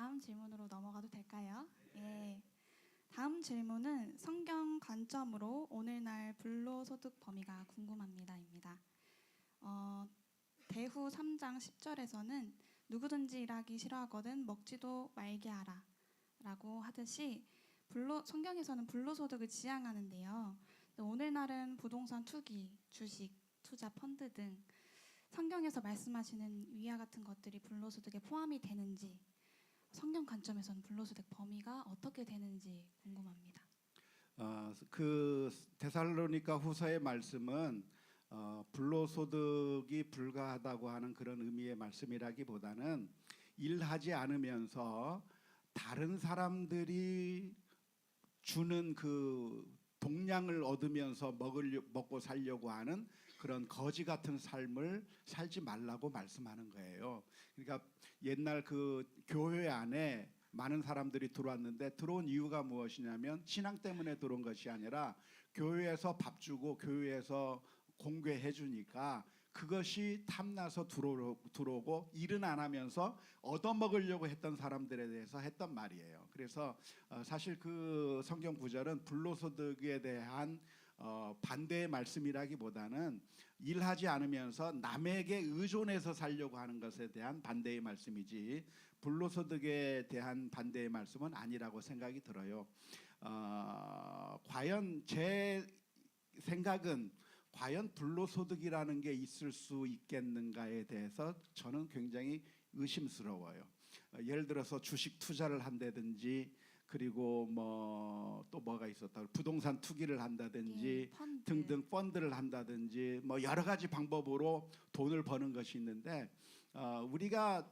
다음 질문으로 넘어가도 될까요? 예. 다음 질문은 성경 관점으로 오늘날 불로소득 범위가 궁금합니다입니다. 대후 3장 10절에서는 누구든지 일하기 싫어하거든 먹지도 말게 하라 라고 하듯이 성경에서는 불로소득을 지향하는데요. 오늘날은 부동산 투기, 주식, 투자 펀드 등 성경에서 말씀하시는 위와 같은 것들이 불로소득에 포함이 되는지, 성경 관점에서는 불로소득 범위가 어떻게 되는지 궁금합니다. 그 데살로니가 후서의 말씀은 불로소득이 불가하다고 하는 그런 의미의 말씀이라기보다는 일하지 않으면서 다른 사람들이 주는 그 동량을 얻으면서 먹고 살려고 하는 그런 거지 같은 삶을 살지 말라고 말씀하는 거예요. 그러니까 옛날 그 교회 안에 많은 사람들이 들어왔는데 들어온 이유가 무엇이냐면 신앙 때문에 들어온 것이 아니라 교회에서 밥 주고 교회에서 공개해 주니까 그것이 탐나서 들어오고 일은 안 하면서 얻어먹으려고 했던 사람들에 대해서 했던 말이에요. 그래서 사실 그 성경 구절은 불로소득에 대한 반대의 말씀이라기보다는 일하지 않으면서 남에게 의존해서 살려고 하는 것에 대한 반대의 말씀이지 불로소득에 대한 반대의 말씀은 아니라고 생각이 들어요. 과연 제 생각은 과연 불로소득이라는 게 있을 수 있겠는가에 대해서 저는 굉장히 의심스러워요. 예를 들어서 주식 투자를 한다든지 그리고 뭐 또 뭐가 있었다 부동산 투기를 한다든지 등등 펀드를 한다든지 뭐 여러 가지 방법으로 돈을 버는 것이 있는데 우리가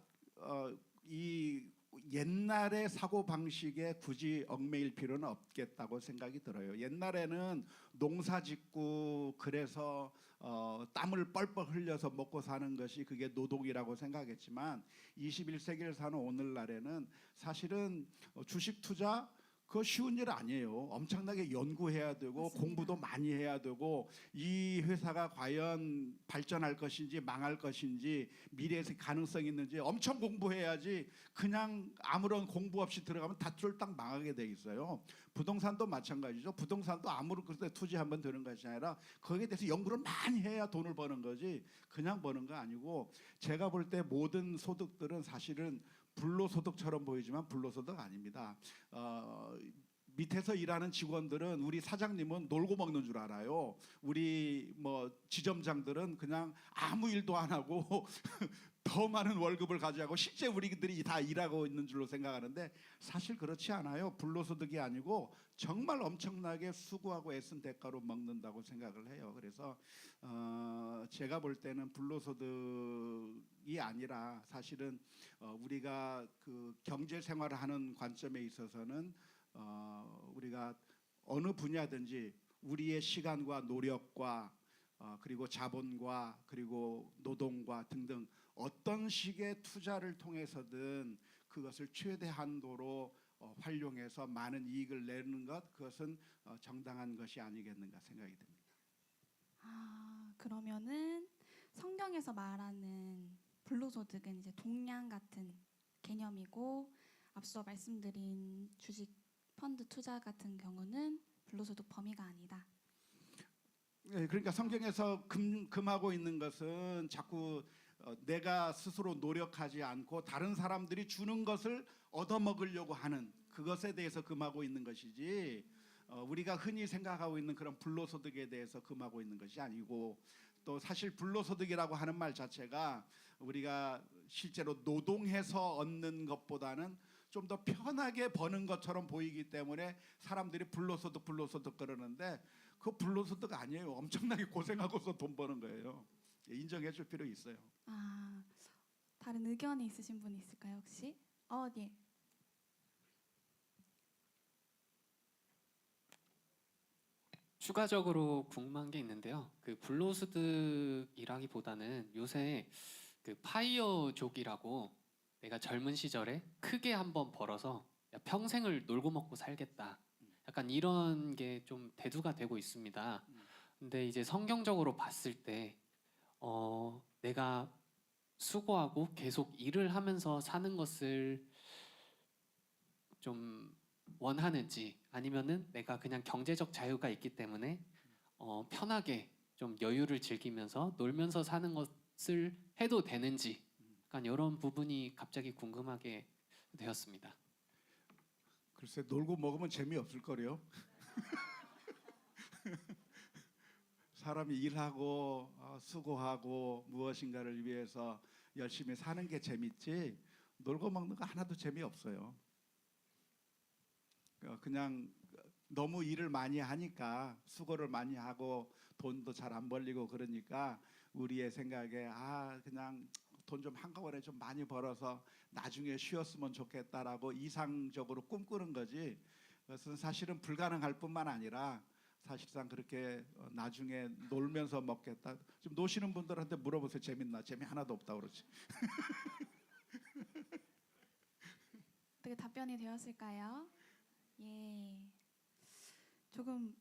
이 옛날의 사고 방식에 굳이 얽매일 필요는 없겠다고 생각이 들어요. 옛날에는 농사 짓고 그래서 땀을 뻘뻘 흘려서 먹고 사는 것이 그게 노동이라고 생각했지만 21세기를 사는 오늘날에는 사실은 주식 투자 그거 쉬운 일 아니에요. 엄청나게 연구해야 되고 맞습니다. 공부도 많이 해야 되고 이 회사가 과연 발전할 것인지 망할 것인지 미래에 가능성이 있는지 엄청 공부해야지 그냥 아무런 공부 없이 들어가면 다 쫄딱 망하게 돼 있어요. 부동산도 마찬가지죠. 부동산도 아무런 그때 투자하면 되는 것이 아니라 거기에 대해서 연구를 많이 해야 돈을 버는 거지 그냥 버는 거 아니고 제가 볼 때 모든 소득들은 사실은 불로소득처럼 보이지만 불로소득 아닙니다. 밑에서 일하는 직원들은 우리 사장님은 놀고 먹는 줄 알아요. 우리 뭐 지점장들은 그냥 아무 일도 안 하고 더 많은 월급을 가져가고 실제 우리들이 다 일하고 있는 줄로 생각하는데 사실 그렇지 않아요. 불로소득이 아니고 정말 엄청나게 수고하고 애쓴 대가로 먹는다고 생각을 해요. 그래서 제가 볼 때는 불로소득이 아니라 사실은 우리가 그 경제 생활을 하는 관점에 있어서는 우리가 어느 분야든지 우리의 시간과 노력과 그리고 자본과 그리고 노동과 등등 어떤 식의 투자를 통해서든 그것을 최대 한도로 활용해서 많은 이익을 내는 것 그것은 정당한 것이 아니겠는가 생각이 듭니다. 그러면은 성경에서 말하는 불로소득은 이제 동량 같은 개념이고 앞서 말씀드린 주식 펀드 투자 같은 경우는 불로소득 범위가 아니다. 네, 그러니까 성경에서 금하고 있는 것은 자꾸 내가 스스로 노력하지 않고 다른 사람들이 주는 것을 얻어먹으려고 하는 그것에 대해서 금하고 있는 것이지 우리가 흔히 생각하고 있는 그런 불로소득에 대해서 금하고 있는 것이 아니고 또 사실 불로소득이라고 하는 말 자체가 우리가 실제로 노동해서 얻는 것보다는 좀 더 편하게 버는 것처럼 보이기 때문에 사람들이 불로소득 그러는데 그거 불로소득 아니에요. 엄청나게 고생하고서 돈 버는 거예요. 인정해 줄 필요 있어요. 다른 의견이 있으신 분 있을까요 혹시? 네. 추가적으로 궁금한 게 있는데요. 그 불로소득이라기보다는 요새 그 파이어족이라고 내가 젊은 시절에 크게 한번 벌어서 평생을 놀고 먹고 살겠다. 약간 이런 게 좀 대두가 되고 있습니다. 근데 이제 성경적으로 봤을 때 내가 수고하고 계속 일을 하면서 사는 것을 좀 원하는지 아니면은 내가 그냥 경제적 자유가 있기 때문에 편하게 좀 여유를 즐기면서 놀면서 사는 것을 해도 되는지 약간 이런 부분이 갑자기 궁금하게 되었습니다. 글쎄 놀고 먹으면 재미없을 거래요. 사람이 일하고 수고하고 무엇인가를 위해서 열심히 사는 게 재밌지 놀고 먹는 거 하나도 재미없어요. 그냥 너무 일을 많이 하니까 수고를 많이 하고 돈도 잘 안 벌리고 그러니까 우리의 생각에 그냥 돈 좀 한꺼번에 좀 많이 벌어서 나중에 쉬었으면 좋겠다라고 이상적으로 꿈꾸는 거지. 그것은 사실은 불가능할 뿐만 아니라 사실상 그렇게 나중에 놀면서 먹겠다. 좀 노시는 분들한테 물어보세요. 재밌나? 재미 하나도 없다 그러지. 어떻게 답변이 되었을까요? 예. 조금